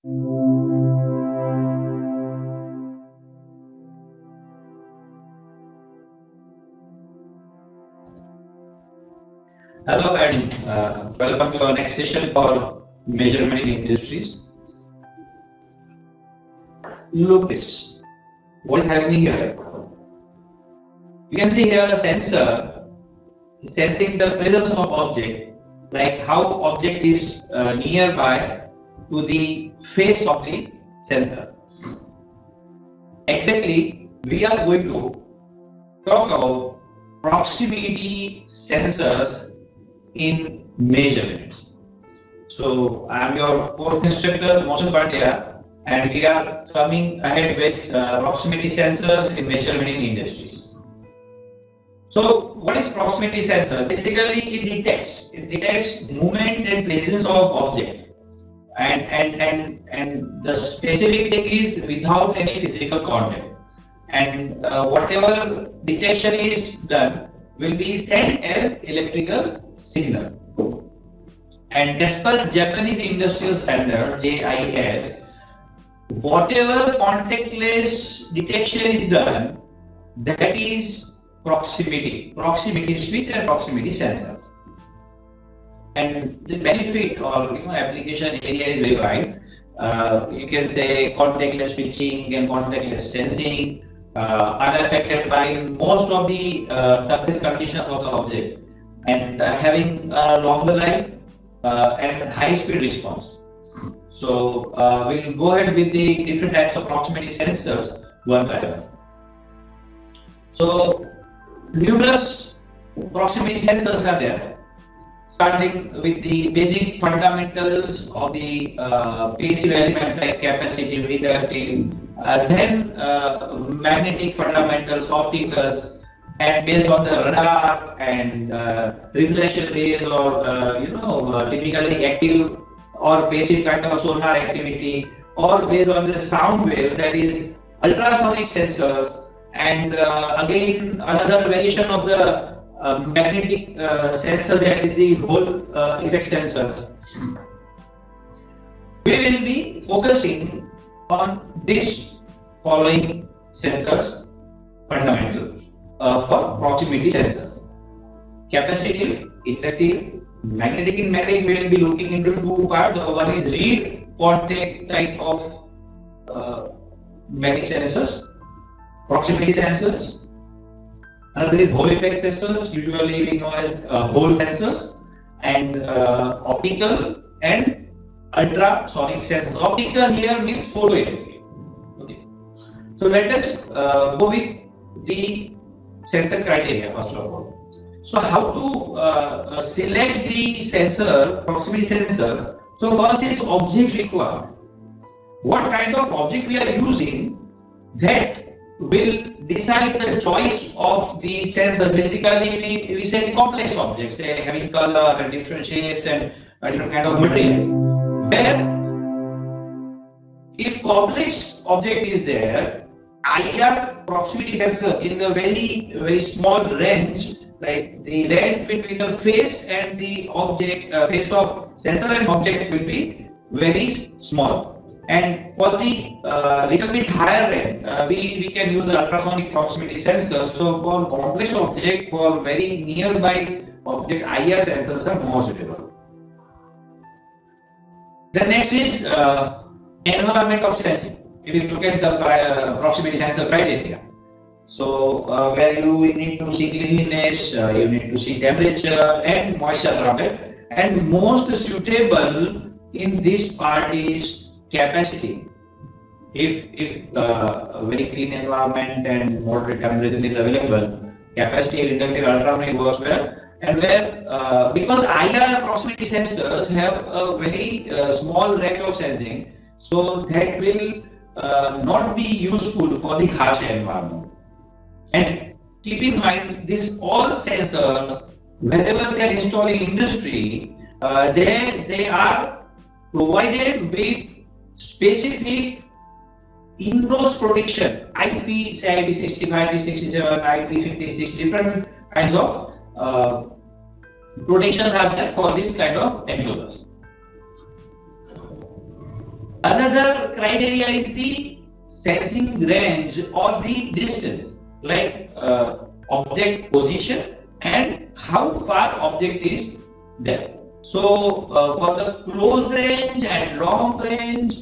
Hello and welcome to our next session for measurement in industries. Look this, what is happening here? You can see here a sensor sensing the presence of object, like how object is nearby to the face of the sensor. Exactly, we are going to talk about proximity sensors in measurements. So I am your fourth instructor, Mohan Pandya, and we are coming ahead with proximity sensors in measurement in industries. So what is proximity sensor? Basically, it detects movement and presence of object, and the specific thing is without any physical contact. And whatever detection is done will be sent as electrical signal. And as per Japanese Industrial Standard (JIS), whatever contactless detection is done, that is proximity switch and proximity sensor. And the benefit or application area is very wide. You can say contactless switching and contactless sensing are affected by most of the surface conditions of the object, and having a longer life and high speed response. So we'll go ahead with the different types of proximity sensors one by one. So numerous proximity sensors are there, starting with the basic fundamentals of the passive elements like capacitive, inductive, then magnetic fundamentals, opticals, and based on the radar and reflection rays or typically active or passive kind of sonar activity, or based on the sound wave, that is ultrasonic sensors, and again another variation of the magnetic sensor, that is the Hall effect sensor. We will be focusing on these following sensors fundamentals for proximity sensors: capacitive, inductive, magnetic. In magnetic, we will be looking into two parts. One is read contact type of magnetic sensors, proximity sensors. Another is Hall effect sensors, usually we know as Hall sensors, and optical and ultrasonic sensors. Optical here means photoelectric. Okay. So let us go with the sensor criteria first of all. So how to select the sensor, proximity sensor? So first is object required. What kind of object we are using, that will decide the choice of the sensor. Basically, we say complex objects, say having color and different shapes and different kind of material. Where if complex object is there, IR proximity sensor in the very small range, like the range between the face and the object, face of sensor and object will be very small. And for the little bit higher range, we can use the ultrasonic proximity sensor. So for complex object, for very nearby objects, IR sensors are more suitable. The next is environment of sensing. If you look at the proximity sensor criteria, so where you need to see cleanliness, you need to see temperature and moisture around it, and most suitable in this part is capacity. If very clean environment and moderate temperature is available, capacitive, inductive, ultrasonic works well. And where because IR proximity sensors have a very small range of sensing, so that will not be useful for the harsh environment. And keep in mind, this all sensors, wherever they are installed in industry, they are provided with specific in-house protection, IP, say IP65, IP67, IP56, different kinds of protections are there for this kind of enclosures. Another criteria is the sensing range or the distance, like object position and how far object is there. So for the close range and long range,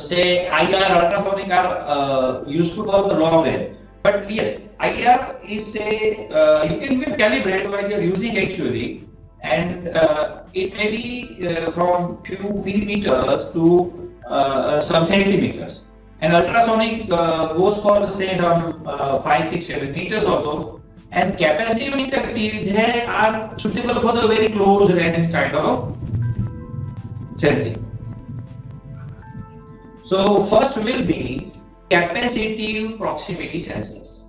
say IR ultrasonic are useful for the long range. But yes, IR is you can even calibrate while you are using actually, and it may be from few millimeters to some centimeters. And ultrasonic goes for say some 5, 6, 7 meters or so. And capacitive interactive, they are suitable for the very close range kind of sensing. So first will be capacitive proximity sensors.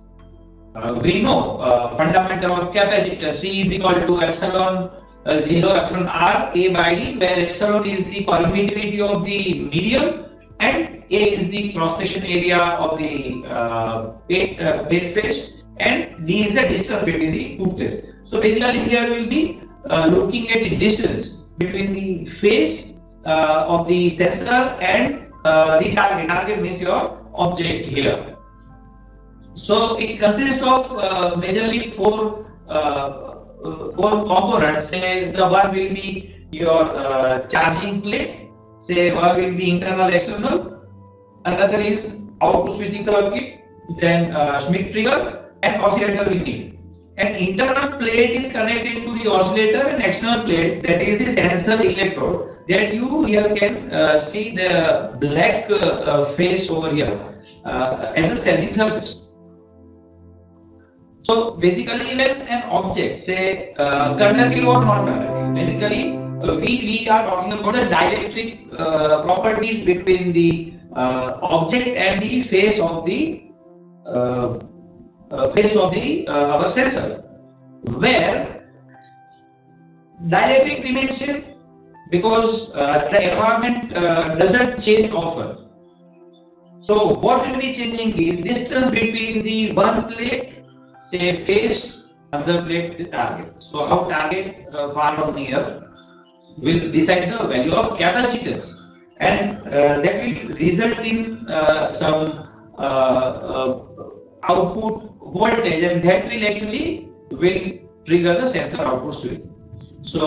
We know fundamental of capacitor C is equal to epsilon 0 epsilon R A by D, where epsilon is the permittivity of the medium and A is the cross section area of the plate face, and D is the distance between the two plates. So basically here we will be looking at the distance between the face of the sensor and the target. Target means your object here. So it consists of majorly four components. Say the one will be your charging plate. Say one will be internal external. Another is output switching circuit. Then Schmitt trigger and oscillator will be. An internal plate is connected to the oscillator, and external plate, that is the sensor electrode, that you here can see the black face over here as a sensing surface. So basically when an object, say conductive or non-conductive, basically we are talking about the dielectric properties between the object and the face of the our sensor, where dielectric remains same because the environment doesn't change often. So what will be changing is distance between the one plate, say face, another plate the target. So how target far or near will decide the value of capacitance, and that will result in some output voltage, and that will actually trigger the sensor output switch. So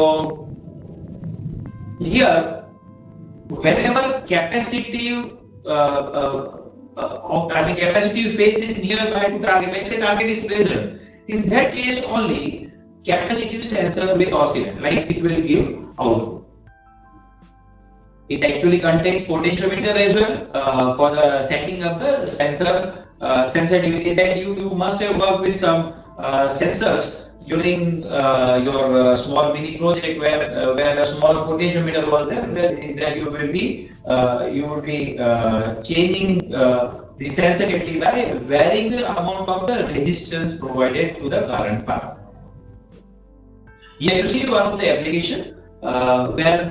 here, whenever capacitive capacitive phase is nearby to target, let's say target is present, in that case only capacitive sensor will oscillate, like it will give output. It actually contains potentiometer as well for the setting of the sensor sensitivity. That you must have worked with some sensors during your small mini project where a small potentiometer was there, that you will be changing the sensitivity by varying the amount of the resistance provided to the current path. Here you see one of the application where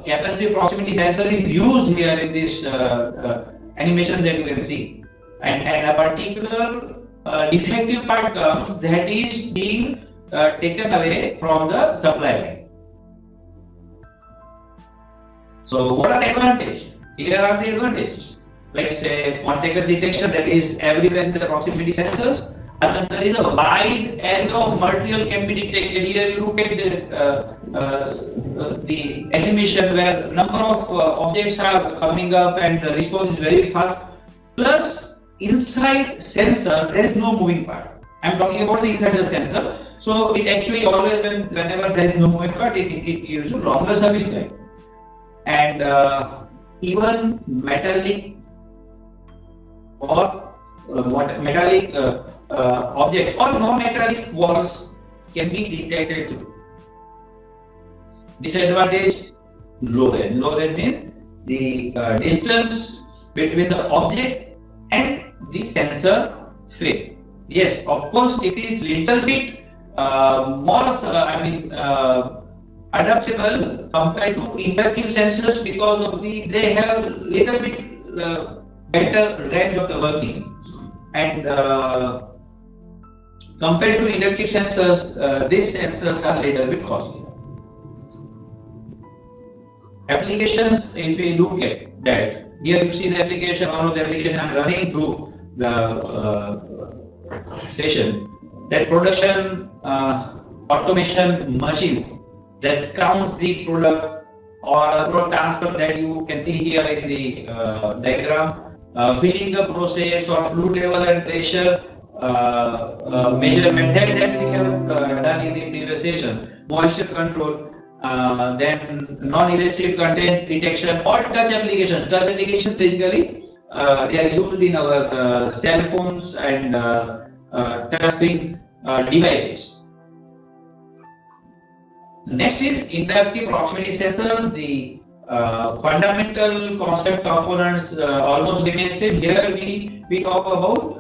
capacitive proximity sensor is used here in this animation that you can see, and a particular defective part comes that is being taken away from the supply line. So what are the advantages? Here are the advantages. Like say contactless detection, that is everywhere in the proximity sensors. Another is a wide area of material can be detected. Here you look at the animation where number of objects are coming up and the response is very fast. Plus inside sensor there is no moving part. I am talking about the inside the sensor. So it actually always whenever there is no moving part, it gives you longer service time. And even metallic or metallic objects or non-metallic walls can be detected too. Disadvantage: low range. Low range means the distance between the object and the sensor face. Yes, of course, it is little bit more adaptable compared to interactive sensors because of they have little bit better range of the working, and compared to inductive sensors, these sensors are little bit costly. Applications, if we look at that, here you see the application, one of the application I'm running through the session, that production automation machine that counts the product or product transfer that you can see here in the diagram, filling the process or fluid level and pressure measurement that we have done in the previous session, moisture control, then non-erosive content detection or touch applications. Touch applications basically they are used in our cell phones and touchscreen devices. Next is inductive proximity sensor. The fundamental concept components almost remain same. Here we talk about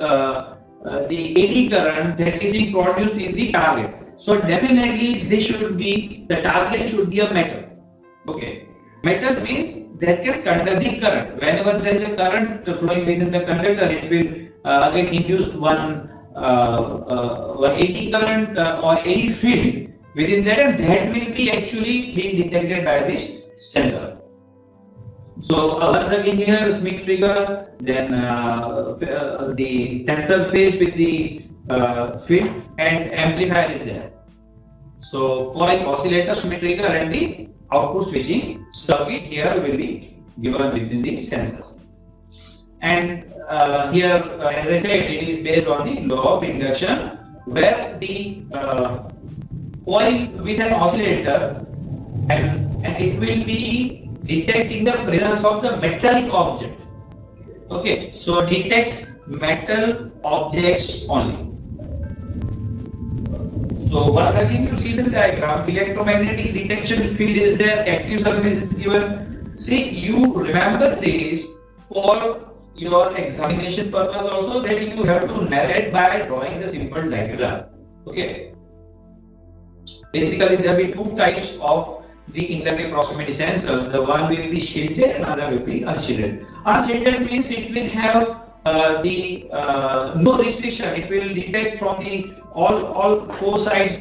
the eddy current that is being produced in the target. So definitely this should be, the target should be a metal. Okay, metal means that can conduct the current. Whenever there is a current flowing within the conductor, it will again induce one eddy current or eddy field within that, and that will be actually being detected by this sensor. So once again here Schmitt trigger, then the sensor phase with the field and amplifier is there. So coil, oscillator, Schmitt trigger and the output switching circuit here will be given within the sensor. And here, as I said, it is based on the law of induction, where the coil with an oscillator and it will be detecting the presence of the metallic object. Okay, so detects metal objects only. So once again you see the diagram, electromagnetic detection field is there, active surface is given. See, you remember this for your examination purpose also, that you have to narrate by drawing the simple diagram. Okay. Basically, there will be two types of the inductive proximity sensor. The one will be shielded, another will be unshielded. Unshielded means it will have no restriction. It will detect from the all four sides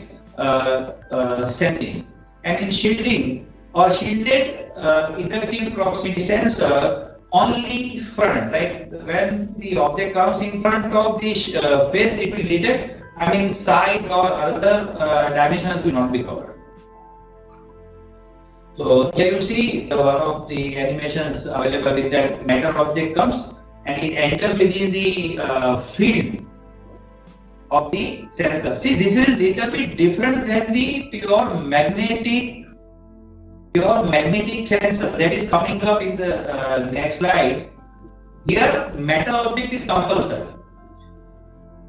sensing. And in shielding or shielded inductive proximity sensor, only front, like when the object comes in front of the face, it will detect. I mean, side or other dimensions will not be covered. So here you see one of the animations available is that metal object comes and it enters within the field of the sensor. See, this is little bit different than the pure magnetic sensor that is coming up in the next slide. Here, metal object is compulsory.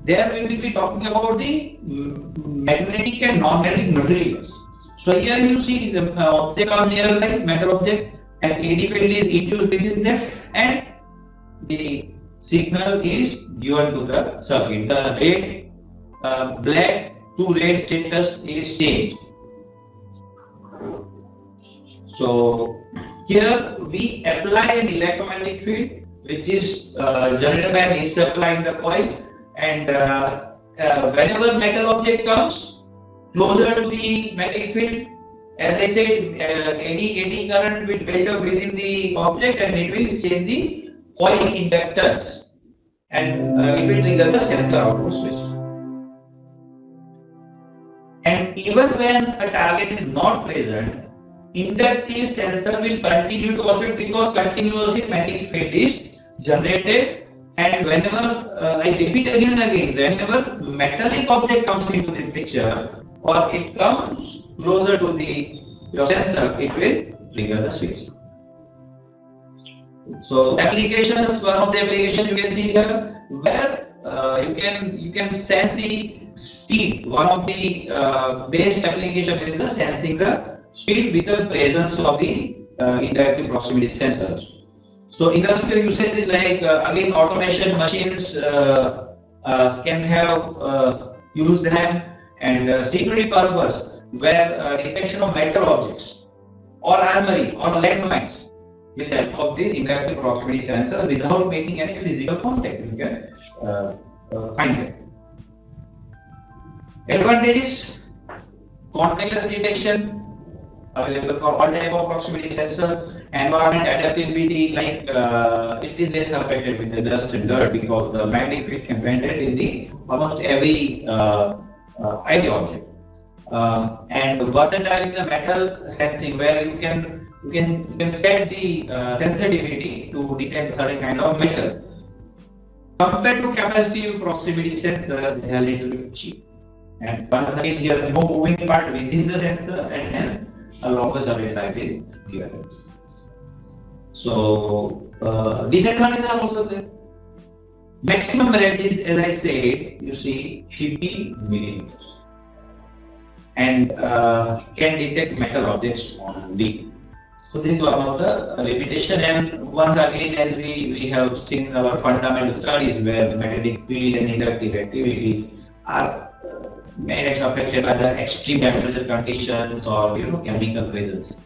There we will be talking about the magnetic and non-magnetic materials. So here you see the object on here like metal object, and eddy field is induced within that, and the signal is given to the circuit. The red, black to red status is changed. So here we apply an electromagnetic field which is generated by an AC supply in the coil. And whenever metal object comes closer to the magnetic field, as I said, eddy current will build up within the object and it will change the coil inductance, and it will trigger the sensor output switch. And even when a target is not present, inductive sensor will continue to oscillate because continuously magnetic field is generated. And whenever, I repeat again and again, whenever metallic object comes into the picture or it comes closer to your sensor, it will trigger the switch. So applications, one of the applications you can see here, where you can sense the speed. One of the best application is the sensing the speed with the presence of the inductive proximity sensors. So industrial usage is like again automation machines can have use them, and security purpose where detection of metal objects or armory or landmines with the help of this inductive proximity sensor without making any physical contact. You can find them. Advantages: contactless detection, available for all type of proximity sensors. Environment adaptability, like it is less affected with the dust and dirt because the magnetic field embedded in the almost every object. And versatile in the metal sensing, where you can set the sensitivity to detect certain kind of metals. Compared to capacitive proximity sensor, they are little bit cheap. And once again, here no moving part within the sensor, and hence a longer surface life is here. So disadvantages are also there. Maximum range is, as I said, you see 50 millimeters, and can detect metal objects only. So this is one of the limitation. And once again, as we have seen our fundamental studies, where the magnetic field and inductive activity are made affected by the extreme temperature conditions or chemical presence.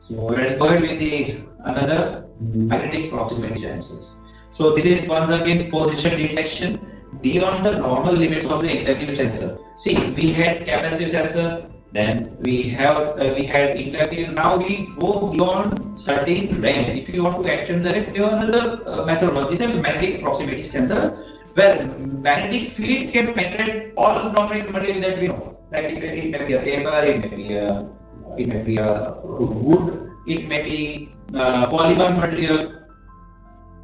So let's go ahead with the another magnetic proximity sensors. So this is once again position detection beyond the normal limits of the inductive sensor. See, we had capacitive sensor, then we had inductive. Now we go beyond certain range. If you want to extend the range, you have another methodology. This is a magnetic proximity sensor, where magnetic field can penetrate all non-magnetic material that we know. Like it may be a paper, it may be a wood, it may be polymer material.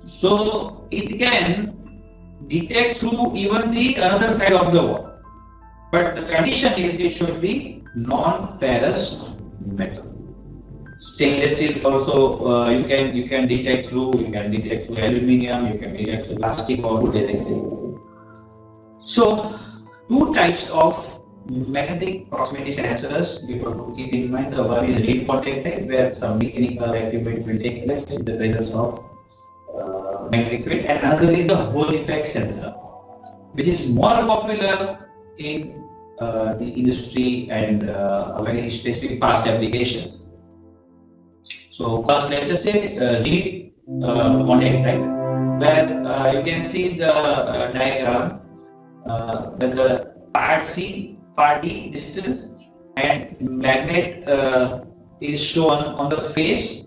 So it can detect through even the other side of the wall. But the condition is it should be non-ferrous metal. Stainless steel also you can detect through. You can detect through aluminium. You can detect through plastic or wood, as I say. So two types of magnetic proximity sensors you have to keep in mind. The one is reed contact type, where some mechanical activity will take place in the presence of magnetic field, and another is the Hall effect sensor, which is more popular in the industry and very specific past applications. So first, let us say reed contact type, where you can see the diagram where the part C, part D distance, and magnet is shown on the face.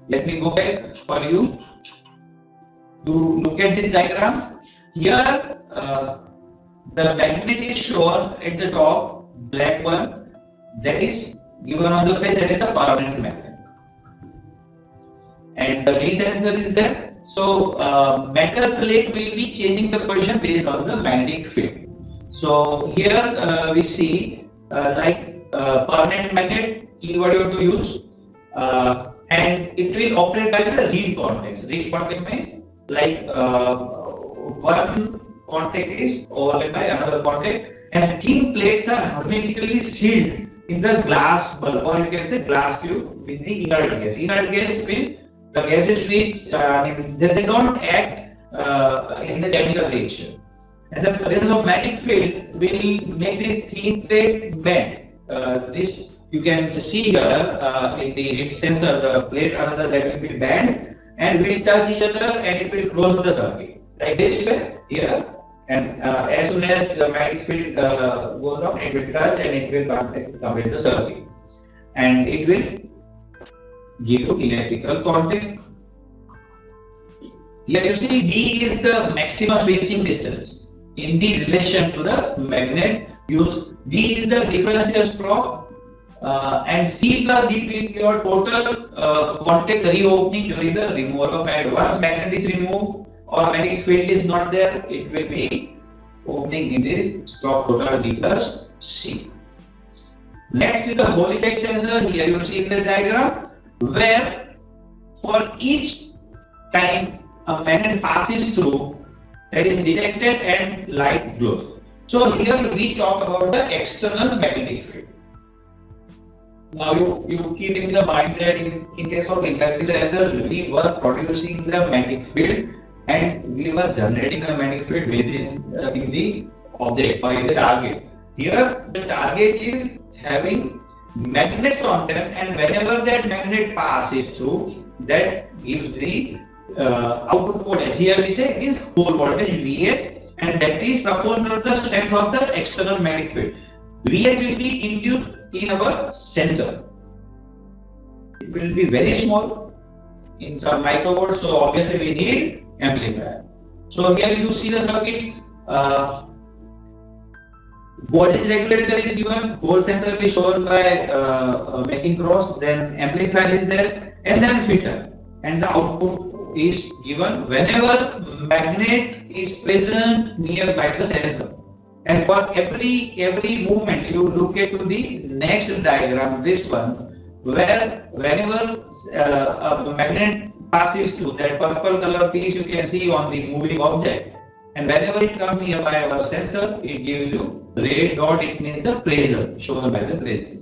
Let me go back for you to look at this diagram. Here the magnet is shown at the top, black one, that is given on the face, that is the permanent magnet. And the D sensor is there. So metal plate will be changing the position based on the magnetic field. So here we see permanent magnet is what you have to use, and it will operate by the reed contact. Reed contact means like one contact is overlaid by another contact, and thin plates are hermetically sealed in the glass bulb, or you can say glass tube, with the inert gas. Inert gas means the gases which they don't act in the chemical reaction, and the presence of magnetic field will make this thin plate bend. This you can see here in the reed sensor, the plate another that will be bent and will touch each other, and it will close the circuit like this way here. And as soon as the magnetic field goes on, it will touch and it will complete the circuit, and it will give you electrical contact. Here you see D is the maximum switching distance in the relation to the magnet used. D is the differential stroke, and C plus D will be your total contact reopening during the removal of magnet. Once magnet is removed or magnetic field is not there, it will be opening in this stroke total D plus C. Next is the Hall effect sensor. Here you see in the diagram, where for each time a magnet passes through, that is detected and light glows. So here we talk about the external magnetic field. Now you keep in the mind that in case of inductive sensors, we were producing the magnetic field and we were generating the magnetic field within in the object or in the target. Here the target is having magnets on them, and whenever that magnet passes through, that gives the output voltage. Here we say is pole voltage Vh, and that is proportional to the strength of the external magnetic field. Vh will be induced in our sensor. will be very small in some microvolts, so obviously we need amplifier. So here you see the circuit. Voltage regulator is given, volt sensor is shown by making cross, then amplifier is there, and then filter, and the output is given whenever magnet is present nearby the sensor. And for every movement, you look at the next diagram, this one, where whenever a magnet passes through that purple color piece, you can see on the moving object, and whenever it comes nearby our sensor, it gives you red dot. It means the pressure, shown by the pressure.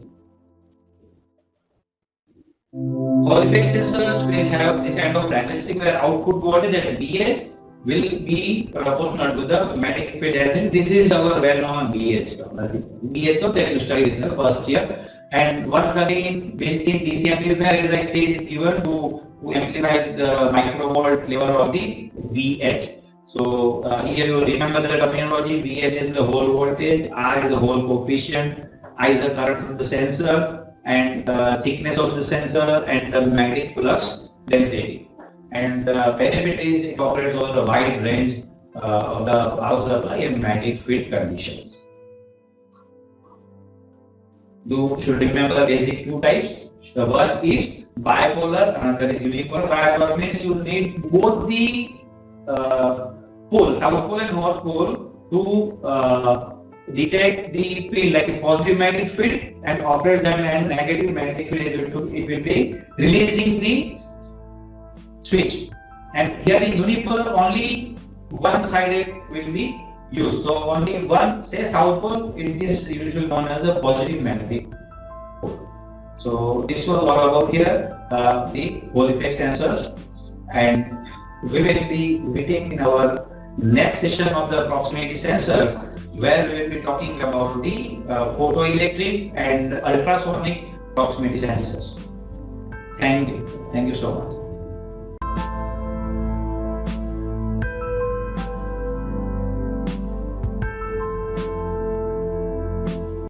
Hall effect sensors will have this kind of characteristic where output voltage at VA will be proportional to the magnetic field as this is our well-known VH. VH that you studied in the first year. And once again, built-in DC amplifier, as I said, is given to amplify the microvolt level of the VH. So here you remember the terminology. VH is the whole voltage, R is the whole coefficient, I is the current of the sensor, and thickness of the sensor, and the magnetic flux density. And benefit is it operates over a wide range of the power supply and magnetic field conditions. You should remember the basic two types. The one is bipolar, another is unipolar. Bipolar means you need both the pole, south pole and north pole, to detect the field like a positive magnetic field and operate them, and negative magnetic field it will be releasing the switch. And here in unipolar only one sided will be used. So only one, say south pole, it is usually known as the positive magnetic pole. So this was all about here the Hall effect sensors, and we will be meeting in our next session of the proximity sensors, where we will be talking about the photoelectric and ultrasonic proximity sensors. Thank you so much.